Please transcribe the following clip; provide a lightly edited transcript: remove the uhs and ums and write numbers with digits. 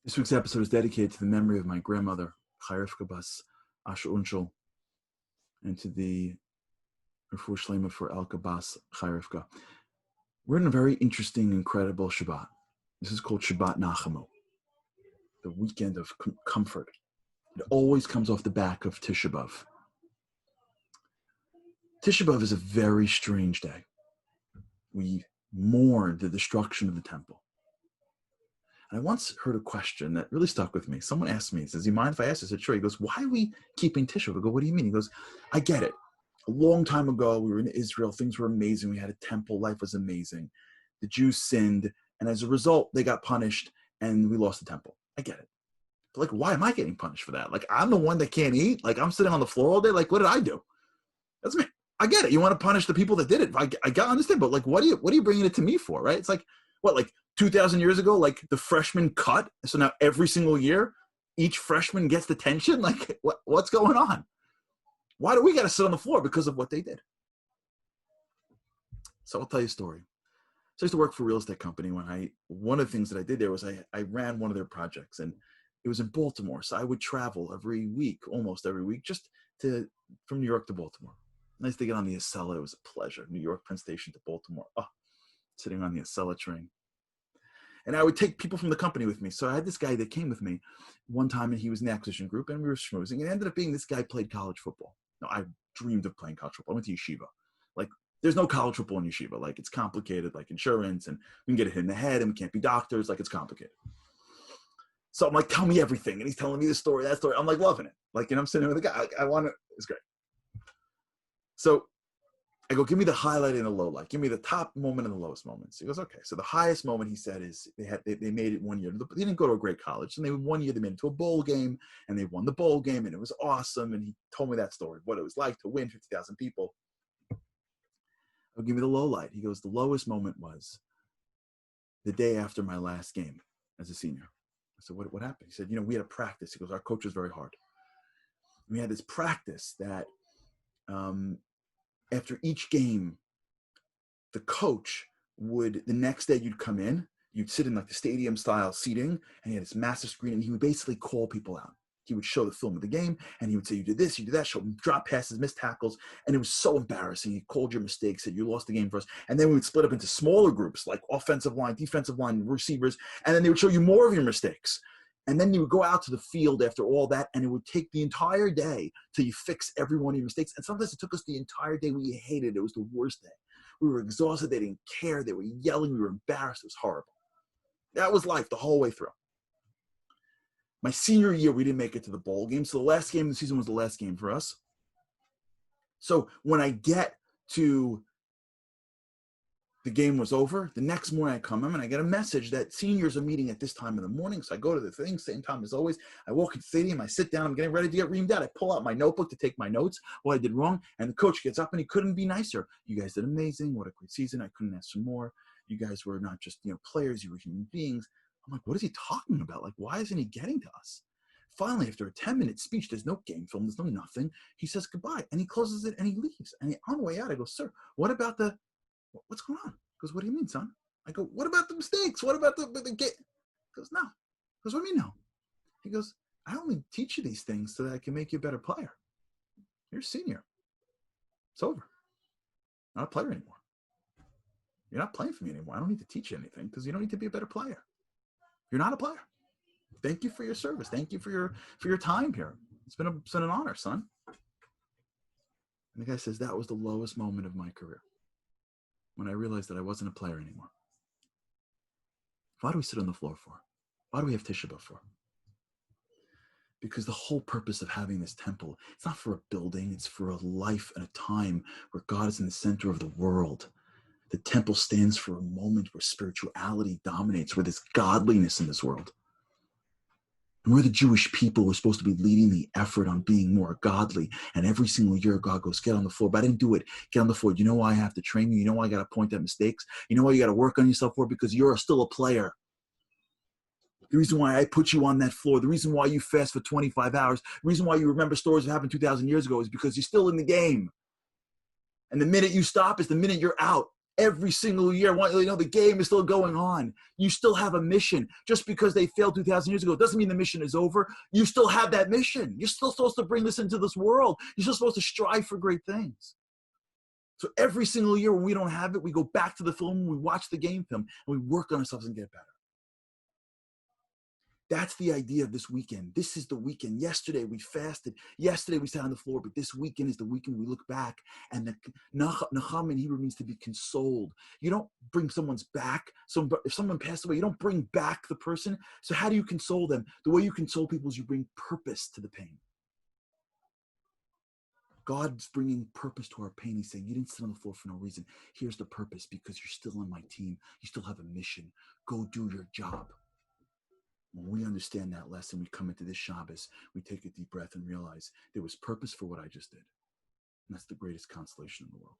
This week's episode is dedicated to the memory of my grandmother, Chayefka Bas Asher Unshel, and to the Refuah Shlema for Elka Bas Chayefka. We're in a very interesting, incredible Shabbat. This is called Shabbat Nachamu, the weekend of comfort. It always comes off the back of Tisha B'Av. Tisha B'Av is a very strange day. We mourn the destruction of the temple. And I once heard a question that really stuck with me. Someone asked me, says, "Do you mind if I ask?" I said, "Sure." He goes, "Why are we keeping Tisha B'Av?" I go, "What do you mean?" He goes, "I get it. A long time ago, we were in Israel. Things were amazing. We had a temple. Life was amazing. The Jews sinned. And as a result, they got punished and we lost the temple. I get it. But like, why am I getting punished for that? Like, I'm the one that can't eat. Like, I'm sitting on the floor all day. Like, what did I do? That's me. I get it. You want to punish the people that did it. I got to understand. But like, what are you bringing it to me for, right? It's like, what, like 2,000 years ago, like the freshman cut. So now every single year, each freshman gets detention. Like, what's going on? Why do we got to sit on the floor because of what they did? So I'll tell you a story. So I used to work for a real estate company. One of the things that I did there was I ran one of their projects, and it was in Baltimore. So I would travel almost every week, from New York to Baltimore. Nice to get on the Acela. It was a pleasure. New York, Penn Station to Baltimore. Sitting on the Acela train. And I would take people from the company with me. So I had this guy that came with me one time, and he was in the acquisition group, and we were schmoozing. And it ended up being this guy played college football. Now, I dreamed of playing college football. I went to yeshiva. Like, there's no college football in yeshiva. Like, it's complicated, like insurance, and we can get it hit in the head, and we can't be doctors. Like, it's complicated. So I'm like, tell me everything. And he's telling me this story, that story. I'm like loving it. Like, I'm sitting with a guy. I want it. It's great. So I go, give me the highlight and the low light. Give me the top moment and the lowest moments. He goes, okay. So the highest moment, he said, is they made it one year. They didn't go to a great college. And one year they made it to a bowl game, and they won the bowl game, and it was awesome. And he told me that story, what it was like to win 50,000 people. I'll give me the low light. He goes, the lowest moment was the day after my last game as a senior. I said, what happened? He said, we had a practice. He goes, our coach was very hard. And we had this practice that after each game, the coach the next day you'd come in, you'd sit in like the stadium style seating, and he had this massive screen, and he would basically call people out. He would show the film of the game, and he would say, you did this, you did that, show them drop passes, missed tackles, and it was so embarrassing. He called your mistakes, said you lost the game for us, and then we would split up into smaller groups, like offensive line, defensive line, receivers, and then they would show you more of your mistakes. And then you would go out to the field after all that, and it would take the entire day till you fix every one of your mistakes. And sometimes it took us the entire day. We hated it. It was the worst day. We were exhausted. They didn't care. They were yelling. We were embarrassed. It was horrible. That was life the whole way through. My senior year, we didn't make it to the bowl game. So the last game of the season was the last game for us. So when I get to the game was over, the next morning I come in and I get a message that seniors are meeting at this time in the morning. So I go to the thing, same time as always. I walk in the stadium, I sit down, I'm getting ready to get reamed out. I pull out my notebook to take my notes, what I did wrong. And the coach gets up and he couldn't be nicer. You guys did amazing. What a great season. I couldn't ask for more. You guys were not just, players, you were human beings. I'm like, what is he talking about? Like, why isn't he getting to us? Finally, after a 10-minute speech, there's no game film, there's no nothing. He says goodbye and he closes it and he leaves. And on the way out, I go, sir, what's going on? He goes, what do you mean, son? I go, what about the mistakes? What about the game? He goes, no. He goes, what do you mean no? He goes, I only teach you these things so that I can make you a better player. You're a senior. It's over. Not a player anymore. You're not playing for me anymore. I don't need to teach you anything because you don't need to be a better player. You're not a player. Thank you for your service. Thank you for your time here. It's been an honor, son. And the guy says, that was the lowest moment of my career, when I realized that I wasn't a player anymore. Why do we sit on the floor for? Why do we have Tisha B'Av for? Because the whole purpose of having this temple, it's not for a building, it's for a life and a time where God is in the center of the world. The temple stands for a moment where spirituality dominates, where there's godliness in this world. And we're the Jewish people who are supposed to be leading the effort on being more godly. And every single year, God goes, get on the floor. But I didn't do it. Get on the floor. You know why I have to train you? You know why I got to point out mistakes? You know why you got to work on yourself for? Because you're still a player. The reason why I put you on that floor, the reason why you fast for 25 hours, the reason why you remember stories that happened 2,000 years ago is because you're still in the game. And the minute you stop is the minute you're out. every single year. The game is still going on. You still have a mission. Just because they failed 2,000 years ago doesn't mean the mission is over. You still have that mission. You're still supposed to bring this into this world. You're still supposed to strive for great things. So every single year when we don't have it, we go back to the film, we watch the game film, and we work on ourselves and get better. That's the idea of this weekend. This is the weekend. Yesterday we fasted. Yesterday we sat on the floor, but this weekend is the weekend we look back. And the Nacham in Hebrew means to be consoled. You don't bring someone's back. If someone passed away, you don't bring back the person. So how do you console them? The way you console people is you bring purpose to the pain. God's bringing purpose to our pain. He's saying, you didn't sit on the floor for no reason. Here's the purpose, because you're still on my team. You still have a mission. Go do your job. When we understand that lesson, we come into this Shabbos, we take a deep breath and realize there was purpose for what I just did. And that's the greatest consolation in the world.